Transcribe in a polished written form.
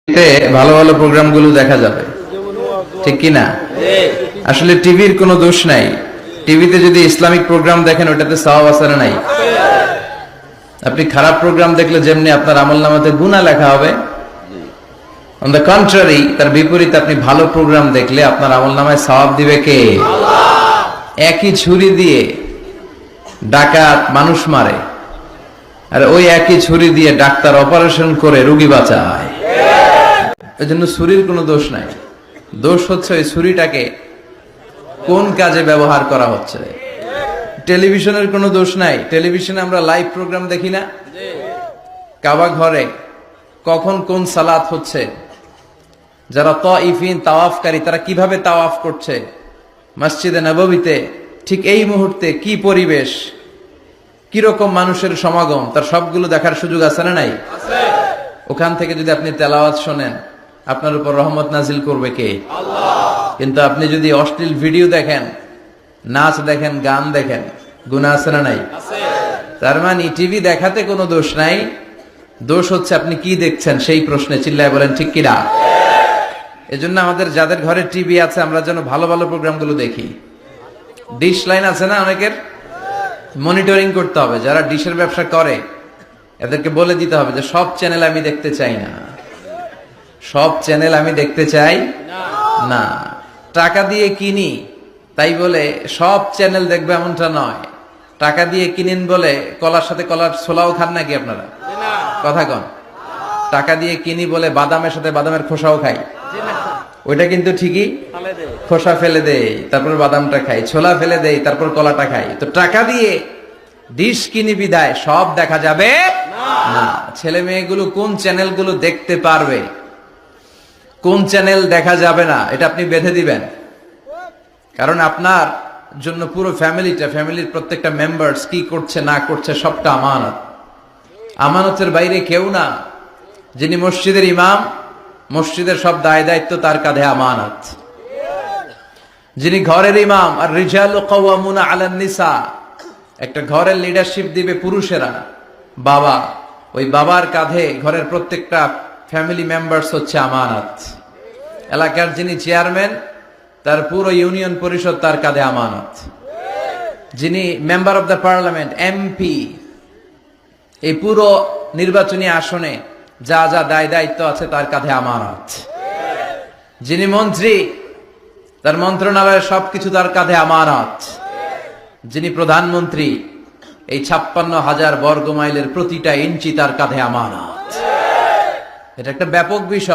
তে ভালো ভালো প্রোগ্রামগুলো দেখা যাবে, ঠিক কি না? আসলে টিভির কোনো দোষ নাই। টিভিতে যদি ইসলামিক প্রোগ্রাম দেখেন ওটাতে সওয়াব আছে না নাই? আপনি খারাপ প্রোগ্রাম দেখলে যেমনি আপনার আমলনামাতে গুনাহ লেখা হবে, অন দ্য কন্ট্রারি তার বিপরীতে আপনি ভালো প্রোগ্রাম দেখলে আপনার আমলনামায় সওয়াব দিবে কে? আল্লাহ। একই ছুরি দিয়ে ডাকাত মানুষ মারে, আর ওই একই ছুরি দিয়ে ডাক্তার অপারেশন করে রোগী বাঁচায়। এই জন্য ছুরির কোনো দোষ নাই, দোষ হচ্ছে ওই ছুরিটাকে কোন কাজে ব্যবহার করা হচ্ছে। টেলিভিশনের কোনো দোষ নাই, টেলিভিশনে আমরা লাইভ প্রোগ্রাম দেখি না? কাবা ঘরে কখন কোন সালাত হচ্ছে, যারা তাইফিন তাওয়াফকারী তারা কিভাবে তাওয়াফ করছে, মসজিদে নববীতে ঠিক এই মুহূর্তে কি পরিবেশ, কিরকম মানুষের সমাগম, তার সবগুলো দেখার সুযোগ আছে না নাই? ওখান থেকে যদি আপনি তেলাওয়াত শোনেন আপনার উপর রহমত নাজিল করবে কে? আল্লাহ। কিন্তু আপনি যদি অশ্লীল ভিডিও দেখেন, নাচ দেখেন, গান দেখেন, গুনাহ আছে না নাই? তার মানে টিভি দেখাতে কোনো দোষ নাই, দোষ হচ্ছে আপনি কি দেখছেন সেই প্রশ্নে চিল্লায় বলেন ঠিক কি না? এজন্য আমাদের যাদের ঘরে টিভি আছে আমরা যেন ভালো ভালো প্রোগ্রামগুলো দেখি। ডিশ লাইন আছে না অনেকের, মনিটরিং করতে হবে। যারা ডিশের ব্যবসা করে এদেরকে বলে দিতে হবে যে সব চ্যানেল আমি দেখতে চাই না, সব চ্যানেল আমি দেখতে চাই না। টাকা দিয়ে কিনি তাই বলে সব চ্যানেল দেখবে এমনটা নয়। টাকা দিয়ে কিনেন বলে কলার সাথে কলার ছোলাও খান নাকি আপনারা? কথা কন। টাকা দিয়ে কিনি বলে বাদামের সাথে বাদামের খোসাও খাই, ওইটা কিন্তু ঠিকই খোসা ফেলে দেয় তারপর বাদামটা খাই, ছোলা ফেলে দেয় তারপর কলাটা খাই। তো টাকা দিয়ে ডিশ কিনি বিদায় সব দেখা যাবে না। ছেলে মেয়েগুলো কোন চ্যানেলগুলো দেখতে পারবে, কোন চ্যানেল দেখা যাবে না, এটা আপনি বেঁধে দিবেন। কারণ আপনার জন্য পুরো ফ্যামিলির প্রত্যেকটা মেম্বার্স কি করছে না করছে সবটা আমানত। আমানতের বাইরে কেউ না। যিনি মসজিদের ইমাম, মসজিদের সব দায় দায়িত্ব তার কাঁধে আমানত। যিনি ঘরের ইমাম, আর রিজালু কাওয়ামুনা আলান নিসা, একটা ঘরের লিডারশিপ দিবে পুরুষেরা, বাবা, ওই বাবার কাঁধে ঘরের প্রত্যেকটা ফ্যামিলি মেম্বার্স হচ্ছে আমানত। এলাকার যিনি চেয়ারম্যান তার পুরো ইউনিয়ন পরিষদ তার কাঁধে আমানত। যিনি member of the parliament, MP, এই পুরো নির্বাচনী আসনে যা যা দায় দায়িত্ব আছে তার কাঁধে আমানত। যিনি মন্ত্রী তার মন্ত্রণালয়ের সবকিছু তার কাঁধে আমানত। যিনি প্রধানমন্ত্রী এই 56,000 বর্গ মাইলের প্রতিটা ইঞ্চি তার কাঁধে আমানত। এটা একটা ব্যাপক বিষয়।